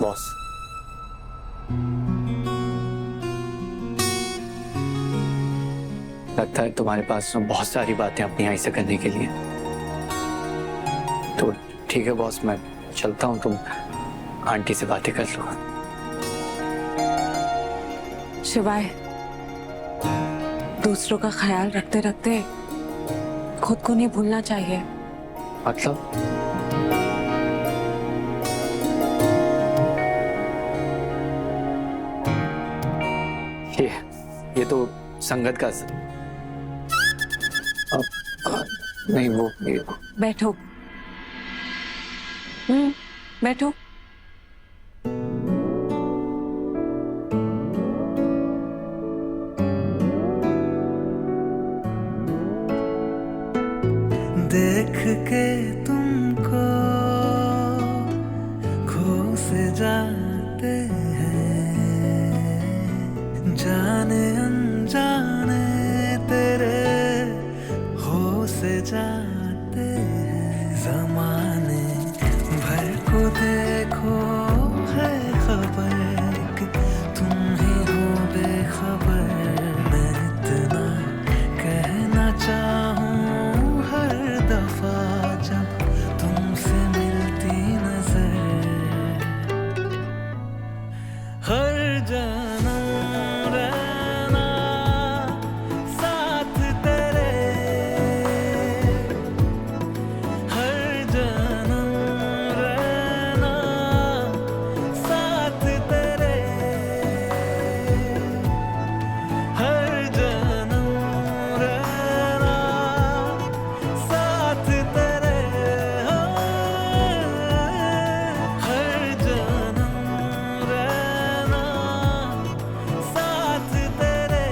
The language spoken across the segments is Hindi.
बॉस, लगता है तुम्हारे पास बहुत सारी बातें अपनी आई से करने के लिए। तो ठीक है बॉस, मैं चलता हूँ, तुम आंटी से बातें कर लो। शिवाय, दूसरों का ख्याल रखते रखते खुद को नहीं भूलना चाहिए। मतलब? ये तो संगत का नहीं, वो बैठो। बैठो। देख के तुमको खो से जाते हैं, जाने अनजाने तेरे हो से जाते हैं। जमाने भर को देखो है खबर कि तुम ही हो बेखबर। मैं इतना कहना चाहूँ हर दफा जब तुमसे मिलती नजर, हर जन्म रहना साथ तेरे, हर जन्म रहना साथ तेरे, हर जन्म रहना साथ तेरे, हर जन्म रहना साथ तेरे।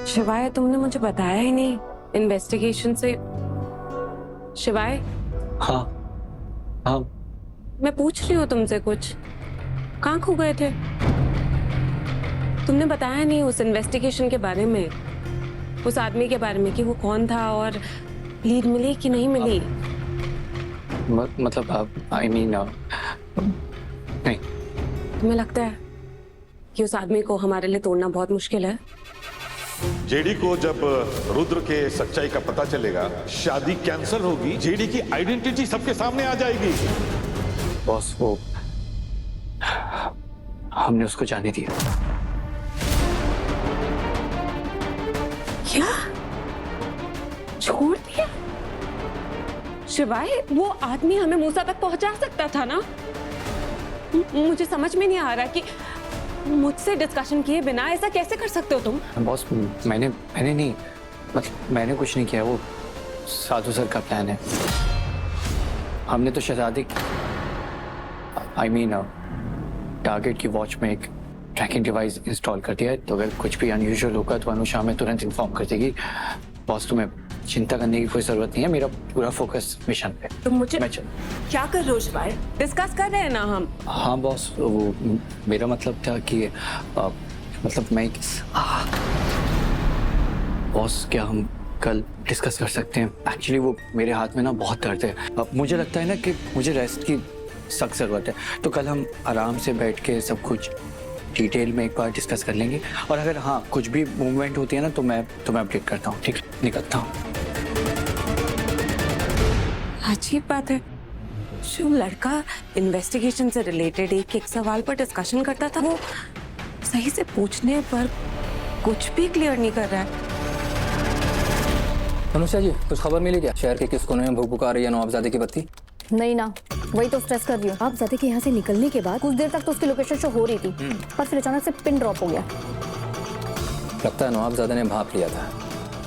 शिवाय, तुमने मुझे बताया ही नहीं इन्वेस्टिगेशन से। शिवाय, हाँ हाँ, मैं पूछ रही हूँ तुमसे कुछ। कहाँ खो गए थे? तुमने बताया नहीं उस इन्वेस्टिगेशन के बारे में, उस आदमी के बारे में कि वो कौन था और लीड मिली कि नहीं मिली। मतलब आई मीन नहीं। तुम्हें लगता है कि उस आदमी को हमारे लिए तोड़ना बहुत मुश्किल है? जेडी को जब रुद्र के सच्चाई का पता चलेगा, शादी कैंसिल होगी, जेडी की आइडेंटिटी सबके सामने आ जाएगी। बॉस, वो हमने उसको जाने दिया। क्या? छोड़ दिया? शिवाय, वो आदमी हमें मूसा तक पहुंचा सकता था ना? मुझे समझ में नहीं आ रहा कि मुझसे डिस्कशन किए बिना ऐसा कैसे कर सकते हो तुम? बॉस, मैंने नहीं, मतलब मैंने कुछ नहीं किया, वो साधु सर का प्लान है। हमने तो शहजादी आई मीन टारगेट की वॉच में एक ट्रैकिंग डिवाइस इंस्टॉल कर दिया है, तो अगर कुछ भी अनयूजुअल होगा तो अनुषा हमें तुरंत इन्फॉर्म कर देगी। बॉस, तुम्हें चिंता करने की कोई जरूरत नहीं है, मेरा पूरा फोकस मिशन पे। तुम मुझे मैं क्या कर रहे हो शिवाय? डिस्कस कर रहे हैं ना हम। हाँ बॉस, वो मेरा मतलब था कि मतलब मैं बॉस, क्या हम कल डिस्कस कर सकते हैं? एक्चुअली वो मेरे हाथ में ना बहुत दर्द है। अब मुझे लगता है ना कि मुझे रेस्ट की सख्त ज़रूरत है, तो कल हम आराम से बैठ के सब कुछ डिटेल में एक बार डिस्कस कर लेंगे। और अगर हाँ कुछ भी मूवमेंट होती है ना तो मैं अपडेट करता हूँ। ठीक है, निकलता हूँ। अजीब बात है, जो लड़का इन्वेस्टिगेशन से रिलेटेड एक सवाल पर डिस्कशन करता था, वो सही से पूछने पर कुछ भी क्लियर नहीं कर रहा है। अनुषा जी, कुछ खबर मिली क्या? शहर के किस कोने में भुक भुका रही है नवाबजादे की बत्ती? नहीं ना, वही तो स्ट्रेस कर रही हूँ। नवाबजादे के यहाँ से निकलने के बाद कुछ देर तक तो उसकी लोकेशन शो हो रही थी, पर फिर अचानक से पिन ड्रॉप हो गया। लगता है नवाबजादे ने भाप लिया था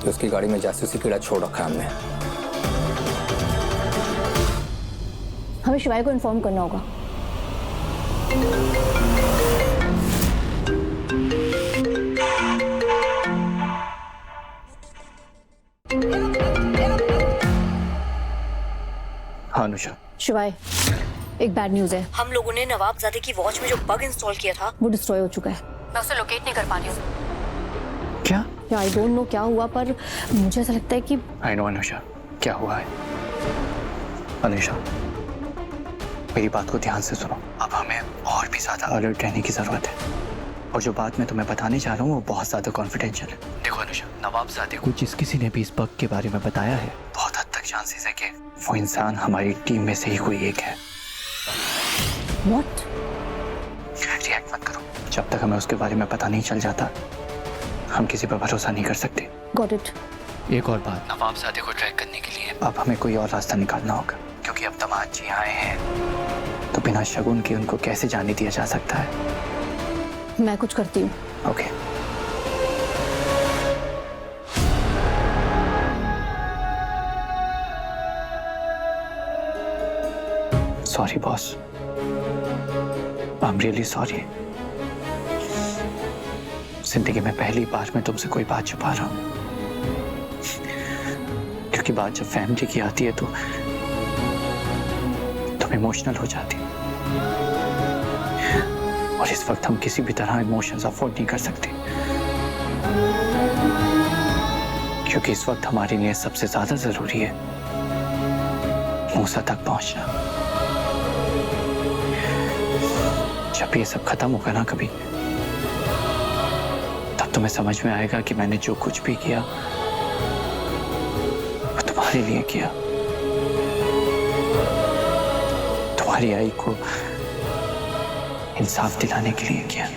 कि उसकी गाड़ी में जासूसी कीड़ा छोड़ रखा है हमने। हमें शिवाय को इन्फॉर्म करना होगा। हाँ अनुषा, शिवाय, एक बैड न्यूज है। हम लोगों ने नवाबजादे की वॉच में जो बग इंस्टॉल किया था वो डिस्ट्रॉय हो चुका है। मैं उसे लोकेट नहीं कर पा रही हूँ। क्या? आई डोंट नो क्या हुआ, पर मुझे ऐसा लगता है कि आई नो अनुषा, क्या हुआ है। अनुषा, मेरी बात को ध्यान से सुनो। अब हमें और भी ज्यादा अलर्ट रहने की जरूरत है, और जो बात मैं तुम्हें बताने जा रहा हूँ वो बहुत ज्यादा कॉन्फिडेंशियल है। देखो अनुषा, नवाबजादे को जिस किसी ने भी इस बग के बारे में बताया है, बहुत हद तक चांसेस है कि वो इंसान हमारी टीम में से ही कोई एक है। व्हाट? रिएक्ट मत करो। जब तक हमें उसके बारे में पता नहीं चल जाता, हम किसी पर भरोसा नहीं कर सकते। Got it. एक और बात, नवाबजादे को ट्रैक करने के लिए अब हमें कोई और रास्ता निकालना होगा, क्योंकि अब दामाद जी आए हैं तो बिना शगुन के उनको कैसे जाने दिया जा सकता है। मैं कुछ करती हूँ। Okay. Sorry boss, I am really sorry. जिंदगी में पहली बार मैं तुमसे कोई बात छुपा रहा हूं, क्योंकि बात जब फैमिली की आती है तो तुम इमोशनल हो जाती, और इस वक्त हम किसी भी तरह इमोशंस अफोर्ड नहीं कर सकते, क्योंकि इस वक्त हमारे लिए सबसे ज्यादा जरूरी है मूसा तक पहुंचना। जब ये सब खत्म होगा ना कभी, तब तुम्हें समझ में आएगा कि मैंने जो कुछ भी किया वो तुम्हारे लिए किया, तुम्हारी आई को इंसाफ दिलाने के लिए किया।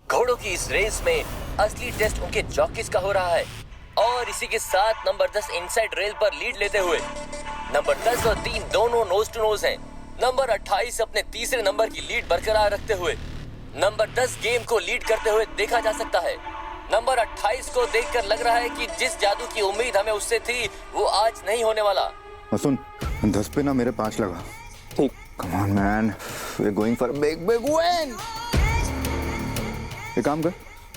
घोड़ों की इस रेस में असली टेस्ट उनके जॉकीज का हो रहा है, और इसी के साथ नंबर 10 इनसाइड रेल पर लीड लेते हुए नंबर 10 और 3 दोनों नोज टू नोज हैं। नंबर 28 अपने तीसरे नंबर की लीड बरकरार रखते हुए नंबर 10 गेम को लीड करते हुए देखा जा सकता है। नंबर 28 को देखकर लग रहा है कि जिस जादू की उम्मीद हमें उससे थी वो आज नहीं होने वाला। सुन, 10 पे ना मेरे 5 लगा। ठीक। Come on man, we are going for big big win. एक काम कर,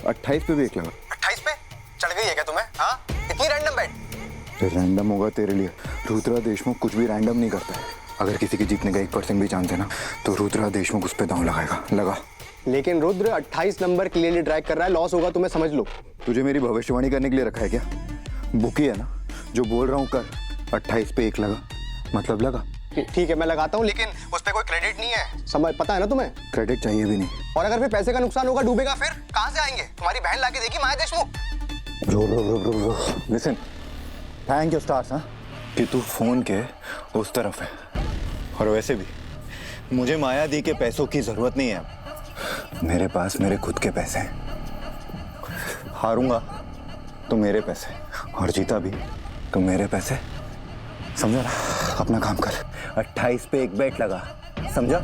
28 पे भी 1 लगा। 28 पे चढ़ गई है क्या तुम्हें? हाँ, इतनी रैंडम बेट? रैंडम होगा तेरे लिए। रुद्रा देशमुख कुछ भी रैंडम नहीं करता है। अगर किसी के जीतने का 1% भी चांस है ना, तो रुद्रा देशमुख उस पे दांव लगाएगा। लगा। लेकिन रुद्र 28 नंबर क्लियरली ट्रैक कर रहा है, लॉस होगा तुम्हें समझ लो। तुझे मेरी भविष्यवाणी करने के लिए रखा है क्या? बुकी है ना, जो बोल रहा हूँ कर। 28 पे 1 लगा, मतलब लगा। ठीक है, मैं लगाता हूँ, लेकिन उस पे कोई क्रेडिट नहीं है, समझ पता है ना तुम्हें? क्रेडिट चाहिए भी नहीं। और अगर फिर पैसे का नुकसान होगा, डूबेगा, फिर कहाँ से आएंगे? तुम्हारी बहन लाके देगी माया देशमुख। रो लिसन, थैंक यू स्टार्स, हाँ, कि तू फोन के उस तरफ है। और वैसे भी मुझे माया दी के पैसों की जरूरत नहीं है। मेरे पास मेरे खुद के पैसे हैं। हारूंगा तो मेरे पैसे, और जीता भी तो मेरे पैसे। समझा ना? अपना काम कर। 28 पे 1 बेट लगा, समझा?